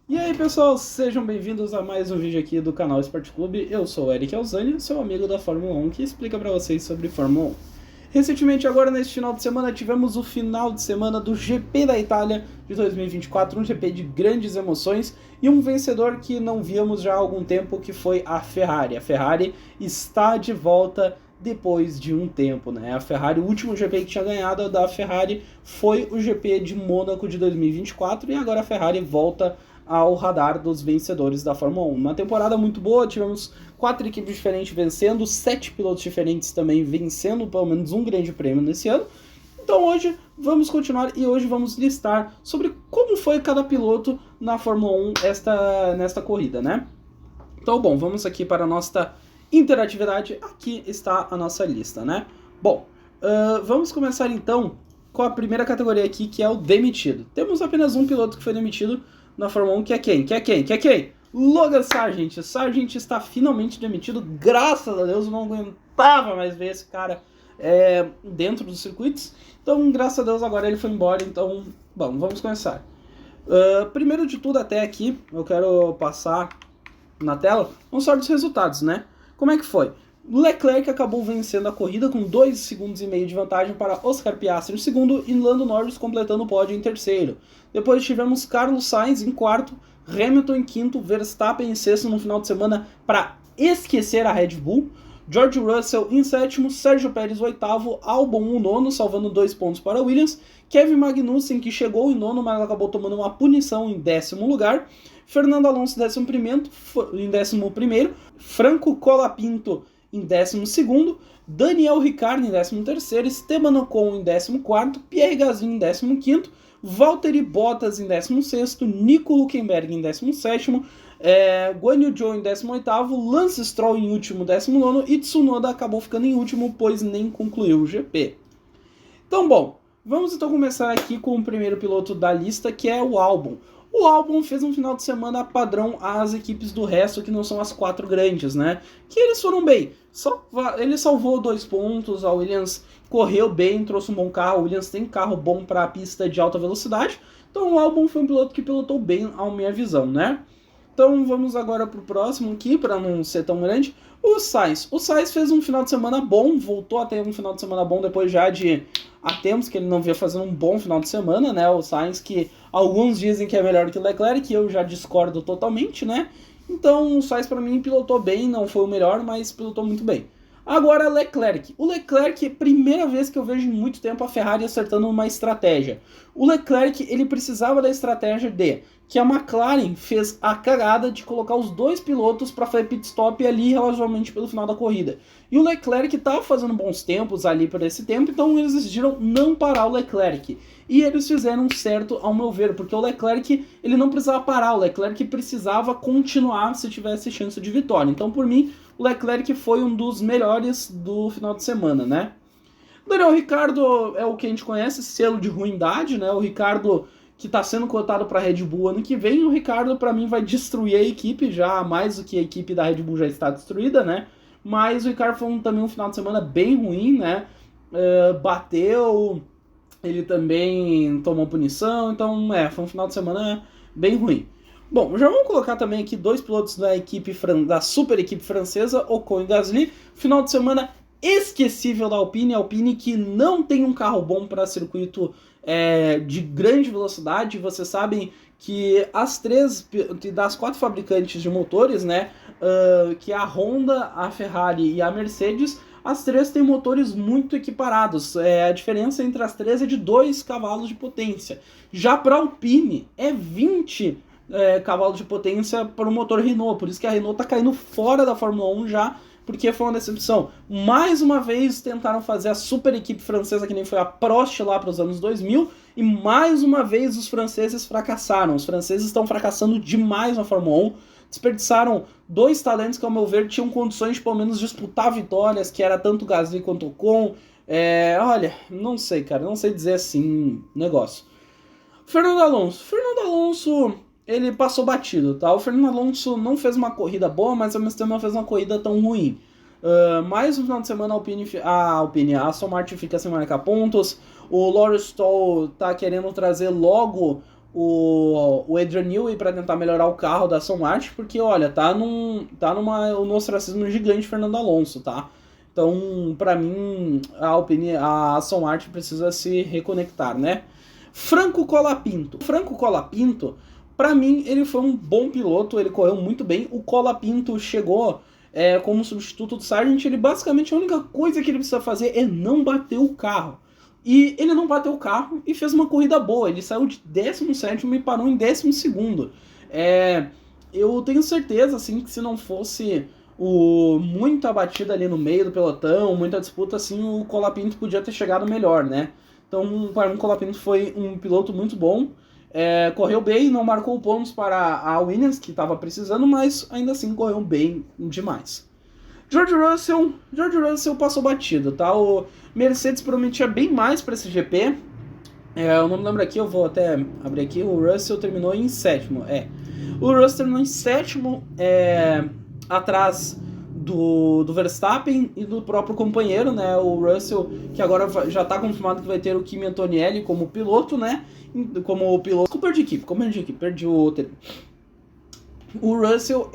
E aí pessoal, sejam bem-vindos a mais um vídeo aqui do canal Sport Clube. Eu sou o Eric Alzani, seu amigo da Fórmula 1, que explica para vocês sobre Fórmula 1. Recentemente, agora neste final de semana, tivemos o final de semana do GP da Itália de 2024, um GP de grandes emoções e um vencedor que não víamos já há algum tempo, que foi a Ferrari. A Ferrari está de volta depois de um tempo, né? A Ferrari, o último GP que tinha ganhado da Ferrari foi o GP de Mônaco de 2024 e agora a Ferrari volta ao radar dos vencedores da Fórmula 1. Uma temporada muito boa, tivemos 4 equipes diferentes vencendo, 7 pilotos diferentes também vencendo pelo menos um grande prêmio nesse ano. Então hoje vamos continuar e hoje vamos listar sobre como foi cada piloto na Fórmula 1 nesta corrida, né? Então, bom, vamos aqui para a nossa interatividade. Aqui está a nossa lista, né? Bom, vamos começar então com a primeira categoria aqui, que é o demitido. Temos apenas um piloto que foi demitido na Fórmula 1, que é quem? Logan Sargent. Sargent está finalmente demitido, graças a Deus. Eu não aguentava mais ver esse cara dentro dos circuitos. Então, graças a Deus, agora ele foi embora. Então, bom, vamos começar. Primeiro de tudo, até aqui, eu quero passar na tela, vamos falar dos resultados, né? Como é que foi? Leclerc acabou vencendo a corrida com 2,5 segundos de vantagem para Oscar Piastri em segundo e Lando Norris completando o pódio em terceiro. Depois tivemos Carlos Sainz em quarto, Hamilton em quinto, Verstappen em sexto no final de semana para esquecer a Red Bull, George Russell em sétimo, Sérgio Pérez oitavo, Albon o nono, salvando 2 pontos para Williams, Kevin Magnussen, que chegou em nono, mas acabou tomando uma punição em décimo lugar, Fernando Alonso em décimo primeiro, Franco Colapinto em décimo segundo, Daniel Ricciardo em décimo terceiro, Esteban Ocon em décimo quarto, Pierre Gasly em décimo quinto, Valtteri Bottas em décimo sexto, Nico Hülkenberg em décimo sétimo, Guan Yu Zhou em 18º, Lance Stroll em último, 19º, e Tsunoda acabou ficando em último, pois nem concluiu o GP. Então, bom, vamos então começar aqui com o primeiro piloto da lista, que é o Albon. O Albon fez um final de semana padrão às equipes do resto, que não são as 4 grandes, né? Que eles foram bem. Ele salvou 2 pontos, a Williams correu bem, trouxe um bom carro, a Williams tem carro bom para a pista de alta velocidade. Então o Albon foi um piloto que pilotou bem, à minha visão, né? Então vamos agora para o próximo aqui, para não ser tão grande. O Sainz. O Sainz fez um final de semana bom, voltou a ter um final de semana bom depois já de há tempos que ele não vinha fazendo um bom final de semana, né? O Sainz, que alguns dizem que é melhor que o Leclerc, que eu já discordo totalmente, né? Então o Sainz para mim pilotou bem, não foi o melhor, mas pilotou muito bem. Agora Leclerc. O Leclerc, primeira vez que eu vejo em muito tempo a Ferrari acertando uma estratégia. O Leclerc, ele precisava da estratégia de que a McLaren fez a cagada de colocar os 2 pilotos para fazer pit stop ali relativamente pelo final da corrida. E o Leclerc estava fazendo bons tempos ali por esse tempo, então eles decidiram não parar o Leclerc. E eles fizeram certo ao meu ver, porque o Leclerc ele não precisava parar, o Leclerc precisava continuar se tivesse chance de vitória. Então por mim, o Leclerc foi um dos melhores do final de semana, né? Daniel Ricciardo é o que a gente conhece, selo de ruindade, né? O Ricciardo que está sendo cotado para a Red Bull ano que vem, o Ricciardo para mim vai destruir a equipe, já mais do que a equipe da Red Bull já está destruída, né? Mas o Ricciardo foi também um final de semana bem ruim, né? Bateu, ele também tomou punição, então foi um final de semana bem ruim. Bom, já vamos colocar também aqui 2 pilotos da super equipe francesa, Ocon e Gasly. Final de semana esquecível da Alpine, a Alpine que não tem um carro bom para circuito de grande velocidade. Vocês sabem que das 4 fabricantes de motores, né, que é a Honda, a Ferrari e a Mercedes, as 3 têm motores muito equiparados. A diferença entre as 3 é de 2 cavalos de potência. Já para a Alpine é 20 cavalos de potência para o motor Renault. Por isso que a Renault está caindo fora da Fórmula 1 já, porque foi uma decepção. Mais uma vez tentaram fazer a super equipe francesa, que nem foi a Prost lá para os anos 2000, e mais uma vez os franceses fracassaram. Os franceses estão fracassando demais na Fórmula 1. Desperdiçaram 2 talentos que, ao meu ver, tinham condições de pelo menos disputar vitórias, que era tanto o Gasly quanto o Ocon. Olha, não sei, cara, não sei dizer assim, negócio. Fernando Alonso, ele passou batido, tá? O Fernando Alonso não fez uma corrida boa, mas ao mesmo tempo não fez uma corrida tão ruim. Mais um final de semana a Aston Martin fica sem marcar pontos. O Lawrence Stroll tá querendo trazer logo o Adrian Newey para tentar melhorar o carro da Aston Martin, porque, olha, tá um ostracismo gigante Fernando Alonso, tá? Então, para mim, a Aston Martin precisa se reconectar, né? Franco Colapinto. Franco Colapinto, para mim, ele foi um bom piloto, ele correu muito bem. O Colapinto chegou como substituto do Sargent, ele basicamente a única coisa que ele precisa fazer é não bater o carro. E ele não bateu o carro e fez uma corrida boa. Ele saiu de 17º e parou em 12º. Eu tenho certeza, assim, que se não fosse muita batida ali no meio do pelotão, muita disputa, assim, o Colapinto podia ter chegado melhor, né? Então, para mim, o Colapinto foi um piloto muito bom. Correu bem, não marcou pontos para a Williams, que estava precisando, mas ainda assim correu bem demais. George Russell passou batido, tá? O Mercedes prometia bem mais para esse GP. Eu não me lembro aqui, eu vou até abrir aqui. O Russell terminou em 7º. O Russell terminou em 7º, atrás do Verstappen e do próprio companheiro, né? O Russell, que agora já está confirmado que vai ter o Kimi Antonelli como piloto, né? Como piloto. Perdi equipe, perdi o termo. O Russell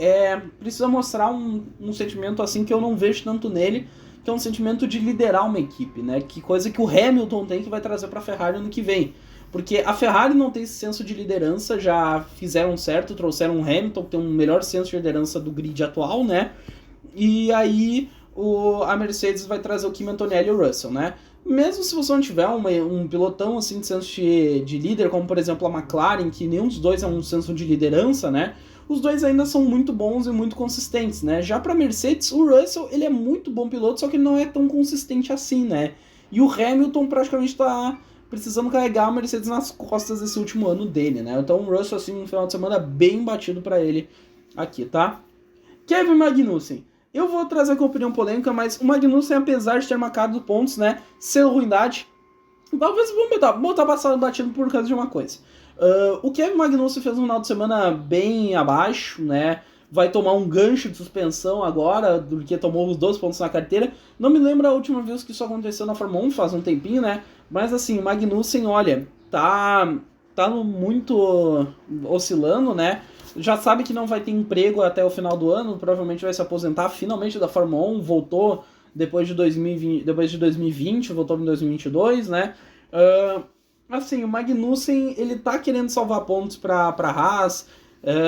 precisa mostrar um sentimento assim que eu não vejo tanto nele, que é um sentimento de liderar uma equipe, né? Que coisa que o Hamilton tem, que vai trazer para a Ferrari ano que vem. Porque a Ferrari não tem esse senso de liderança, já fizeram certo, trouxeram um Hamilton que tem um melhor senso de liderança do grid atual, né? E aí a Mercedes vai trazer o Kimi Antonelli e o Russell, né? Mesmo se você não tiver um pilotão assim de senso de líder, como por exemplo a McLaren, que nenhum dos dois é um senso de liderança, né? Os dois ainda são muito bons e muito consistentes, né? Já para Mercedes, o Russell, ele é muito bom piloto, só que ele não é tão consistente assim, né? E o Hamilton praticamente tá precisando carregar a Mercedes nas costas esse último ano dele, né? Então o Russell, assim, um final de semana bem batido para ele aqui, tá? Kevin Magnussen. Eu vou trazer com opinião polêmica, mas o Magnussen, apesar de ter marcado pontos, né? Ser ruindade, talvez vamos botar passado batido por causa de uma coisa. O Kevin Magnussen fez um final de semana bem abaixo, né? Vai tomar um gancho de suspensão agora, porque tomou os 2 pontos na carteira. Não me lembro a última vez que isso aconteceu na Fórmula 1, faz um tempinho, né? Mas assim, o Magnussen, olha, tá muito oscilando, né? Já sabe que não vai ter emprego até o final do ano, provavelmente vai se aposentar finalmente da Fórmula 1, voltou depois de 2020, voltou em 2022, né? Assim, o Magnussen, ele tá querendo salvar pontos pra Haas,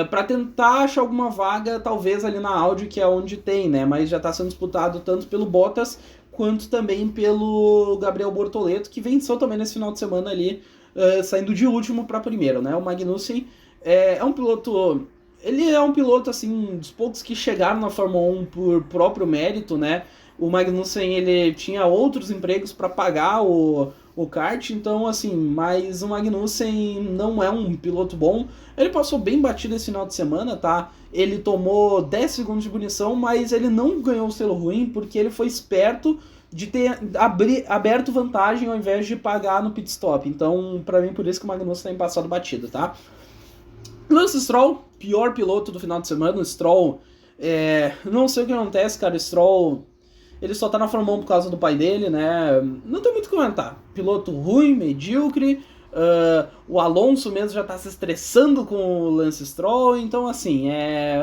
para tentar achar alguma vaga, talvez ali na Audi, que é onde tem, né? Mas já tá sendo disputado tanto pelo Bottas, quanto também pelo Gabriel Bortoleto, que venceu também nesse final de semana ali, saindo de último para primeiro, né? O Magnussen é um piloto... Ele é um piloto, assim, dos poucos que chegaram na Fórmula 1 por próprio mérito, né? O Magnussen, ele tinha outros empregos para pagar o kart, então assim, mas o Magnussen não é um piloto bom. Ele passou bem batido esse final de semana, tá? Ele tomou 10 segundos de punição, mas ele não ganhou o selo ruim porque ele foi esperto de ter aberto vantagem ao invés de pagar no pit stop. Então, pra mim, por isso que o Magnussen tem passado batido, tá? Lance Stroll, pior piloto do final de semana. O Stroll, não sei o que acontece, cara. O Stroll, ele só tá na Fórmula 1 por causa do pai dele, né? Não tem muito o que comentar. Piloto ruim, medíocre. O Alonso mesmo já tá se estressando com o Lance Stroll. Então, assim,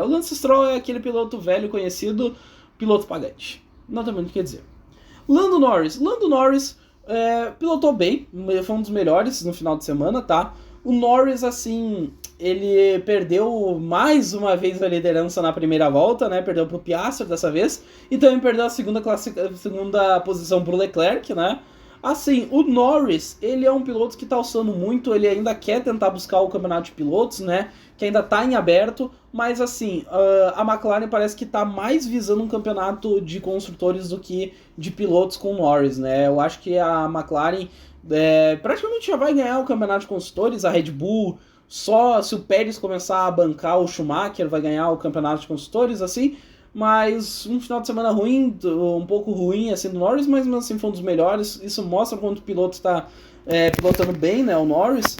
o Lance Stroll é aquele piloto velho conhecido, piloto pagante. Não tem muito o que dizer. Lando Norris pilotou bem, foi um dos melhores no final de semana, tá? O Norris, assim, ele perdeu mais uma vez a liderança na primeira volta, né? Perdeu pro Piastri dessa vez. E também perdeu a segunda posição pro Leclerc, né? Assim, o Norris, ele é um piloto que tá alçando muito, ele ainda quer tentar buscar o campeonato de pilotos, né? Que ainda tá em aberto, mas assim, a McLaren parece que tá mais visando um campeonato de construtores do que de pilotos com o Norris, né? Eu acho que a McLaren praticamente já vai ganhar o campeonato de construtores, a Red Bull, só se o Pérez começar a bancar o Schumacher vai ganhar o campeonato de construtores, assim. Mas um final de semana ruim, um pouco ruim assim do Norris, mas mesmo assim foi um dos melhores. Isso mostra quanto o piloto está pilotando bem, né, o Norris.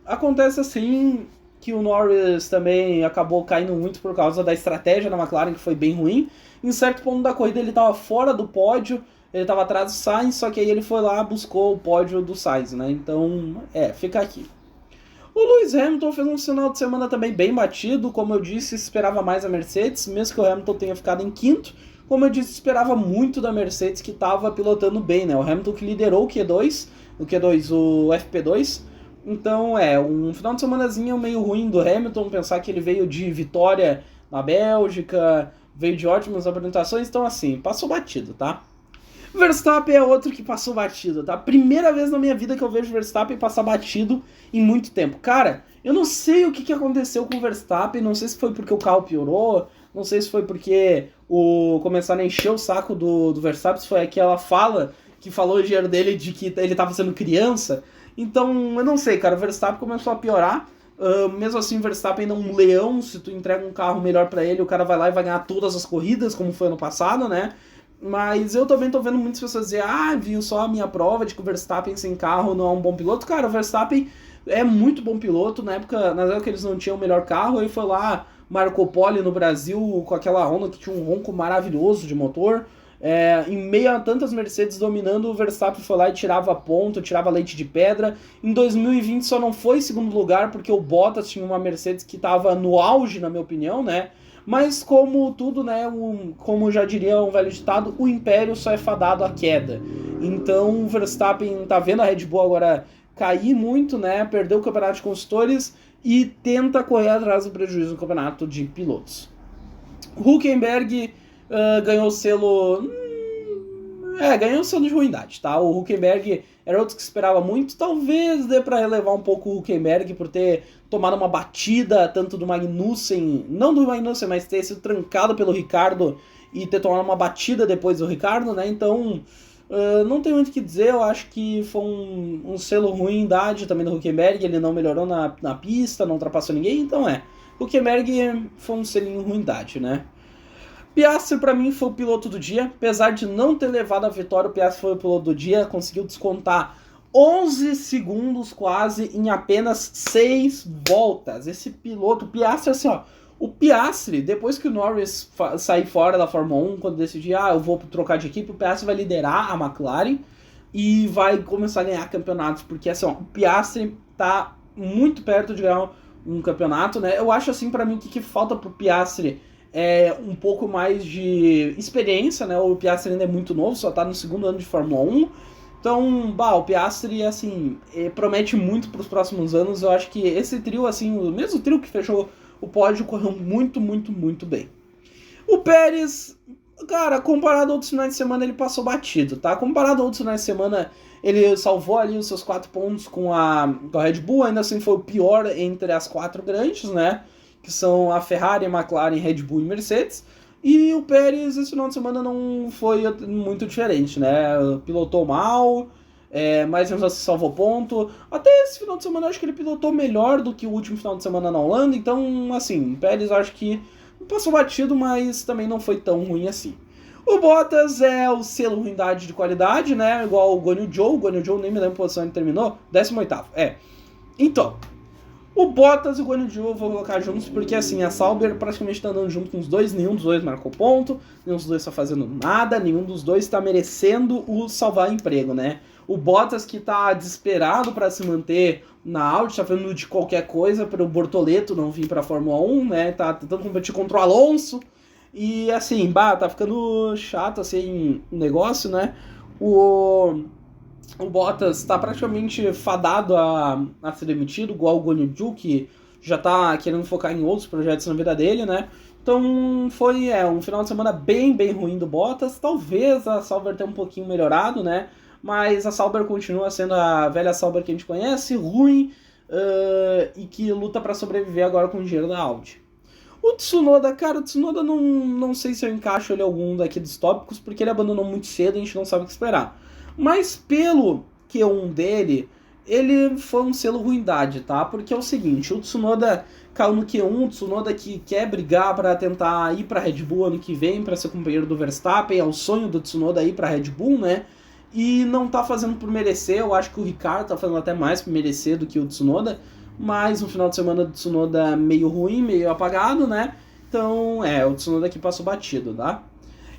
Acontece assim que o Norris também acabou caindo muito por causa da estratégia da McLaren, que foi bem ruim. Em certo ponto da corrida ele estava fora do pódio, ele estava atrás do Sainz, só que aí ele foi lá, buscou o pódio do Sainz, né? Então, fica aqui. O Lewis Hamilton fez um final de semana também bem batido, como eu disse, esperava mais a Mercedes, mesmo que o Hamilton tenha ficado em quinto, como eu disse, esperava muito da Mercedes que estava pilotando bem, né? O Hamilton que liderou o o FP2, então um final de semanazinho meio ruim do Hamilton, pensar que ele veio de vitória na Bélgica, veio de ótimas apresentações, então assim, passou batido, tá? Verstappen é outro que passou batido, tá? Primeira vez na minha vida que eu vejo Verstappen passar batido em muito tempo. Cara, eu não sei o que aconteceu com o Verstappen, não sei se foi porque o carro piorou, não sei se foi porque começaram a encher o saco do Verstappen, se foi aquela fala que falou o engenheiro dele de que ele tava sendo criança. Então, eu não sei, cara, o Verstappen começou a piorar. Mesmo assim, o Verstappen é um leão, se tu entrega um carro melhor pra ele, o cara vai lá e vai ganhar todas as corridas, como foi ano passado, né? Mas eu também tô vendo muitas pessoas dizer, viu só a minha prova de que o Verstappen sem carro não é um bom piloto. Cara, o Verstappen é muito bom piloto, na época que eles não tinham o melhor carro, ele foi lá, marcou pole no Brasil com aquela Honda que tinha um ronco maravilhoso de motor. Em meio a tantas Mercedes dominando, o Verstappen foi lá e tirava ponto, tirava leite de pedra. Em 2020 só não foi segundo lugar porque o Bottas tinha uma Mercedes que estava no auge, na minha opinião, né? Mas como tudo, né, como já diria um velho ditado, o império só é fadado à queda. Então o Verstappen tá vendo a Red Bull agora cair muito, né, perdeu o campeonato de construtores e tenta correr atrás do prejuízo no campeonato de pilotos. Huckenberg ganhou o selo... ganhou o selo de ruindade, tá? O Huckenberg era outro que esperava muito, talvez dê pra relevar um pouco o Huckenberg por ter tomado uma batida tanto do Magnussen, não do Magnussen, mas ter sido trancado pelo Ricciardo e ter tomado uma batida depois do Ricciardo, né? Então, não tem muito o que dizer, eu acho que foi um selo ruindade também do Huckenberg, ele não melhorou na pista, não ultrapassou ninguém, então Huckenberg foi um selinho ruindade, né? Piastri pra mim foi o piloto do dia, apesar de não ter levado a vitória, o Piastri foi o piloto do dia, conseguiu descontar 11 segundos quase em apenas 6 voltas. Esse piloto, o Piastri, assim, o Piastri, depois que o Norris sair fora da Fórmula 1, quando decidir, eu vou trocar de equipe, o Piastri vai liderar a McLaren e vai começar a ganhar campeonatos, porque assim, o Piastri tá muito perto de ganhar um campeonato, né? Eu acho assim, pra mim, que falta pro Piastri um pouco mais de experiência, né? O Piastri ainda é muito novo, só tá no segundo ano de Fórmula 1. Então, o Piastri, assim, promete muito para os próximos anos. Eu acho que esse trio, assim, o mesmo trio que fechou o pódio, correu muito, muito, muito bem. O Pérez, cara, comparado a outros finais de semana, ele passou batido, tá? Comparado a outros finais de semana, ele salvou ali os seus 4 pontos com a Red Bull, ainda assim foi o pior entre as 4 grandes, né? Que são a Ferrari, a McLaren, Red Bull e Mercedes. E o Pérez esse final de semana não foi muito diferente, né? Pilotou mal, mas mesmo assim salvou ponto. Até esse final de semana eu acho que ele pilotou melhor do que o último final de semana na Holanda. Então, assim, o Pérez eu acho que passou batido, mas também não foi tão ruim assim. O Bottas é o selo ruindade de qualidade, né? Igual o Guanyu Zhou. O Guanyu Zhou nem me lembro a posição ele terminou. 18º, Então, o Bottas e o Guanyu Zhou eu vou colocar juntos, porque assim, a Sauber praticamente tá andando junto com os dois, nenhum dos dois marcou ponto, nenhum dos dois tá fazendo nada, nenhum dos dois tá merecendo o salvar emprego, né? O Bottas que tá desesperado para se manter na Audi, tá fazendo de qualquer coisa para o Bortoleto não vir pra Fórmula 1, né? Tá tentando competir contra o Alonso, e assim, tá ficando chato assim o negócio, né? O Bottas está praticamente fadado a ser demitido, igual o Guanyu Zhou, que já está querendo focar em outros projetos na vida dele, né? Então foi um final de semana bem, bem ruim do Bottas. Talvez a Sauber tenha um pouquinho melhorado, né? Mas a Sauber continua sendo a velha Sauber que a gente conhece, ruim, e que luta para sobreviver agora com o dinheiro da Audi. O Tsunoda, cara, o Tsunoda não sei se eu encaixo ele em algum daqui dos tópicos, porque ele abandonou muito cedo e a gente não sabe o que esperar. Mas pelo Q1 dele, ele foi um selo ruindade, tá? Porque é o seguinte, o Tsunoda caiu no Q1, o Tsunoda que quer brigar para tentar ir pra Red Bull ano que vem, para ser companheiro do Verstappen, é o sonho do Tsunoda ir pra Red Bull, né? E não tá fazendo por merecer, eu acho que o Ricciardo tá fazendo até mais por merecer do que o Tsunoda, mas no final de semana do Tsunoda meio ruim, meio apagado, né? Então, o Tsunoda que passou batido, tá?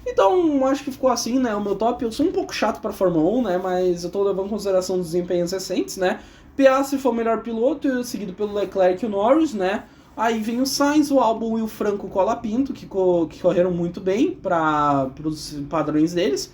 Então, acho que ficou assim, né? O meu top, eu sou um pouco chato pra Fórmula 1, né? Mas eu tô levando em consideração os desempenhos recentes, né? Piastri foi o melhor piloto, seguido pelo Leclerc e o Norris, né? Aí vem o Sainz, o Albon e o Franco Colapinto, que correram muito bem para os padrões deles.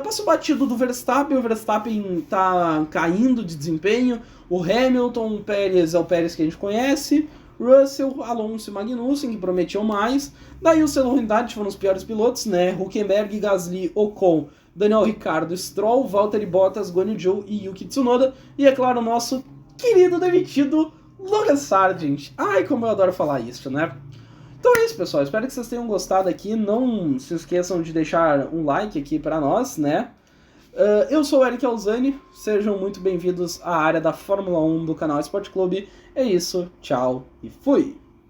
Passou batido do Verstappen, o Verstappen tá caindo de desempenho. O Hamilton, o Pérez é o Pérez que a gente conhece. Russell, Alonso e Magnussen, que prometiam mais. Daí o Senna e Haddad foram os piores pilotos, né? Hülkenberg, Gasly, Ocon, Daniel Ricciardo, Stroll, Valtteri Bottas, Guan Yu Zhou e Yuki Tsunoda. E é claro, o nosso querido demitido Logan Sargent. Ai, como eu adoro falar isso, né? Então é isso, pessoal. Espero que vocês tenham gostado aqui. Não se esqueçam de deixar um like aqui pra nós, né? Eu sou o Eric Alzani. Sejam muito bem-vindos à área da Fórmula 1 do canal Esporte Clube. É isso, tchau e fui!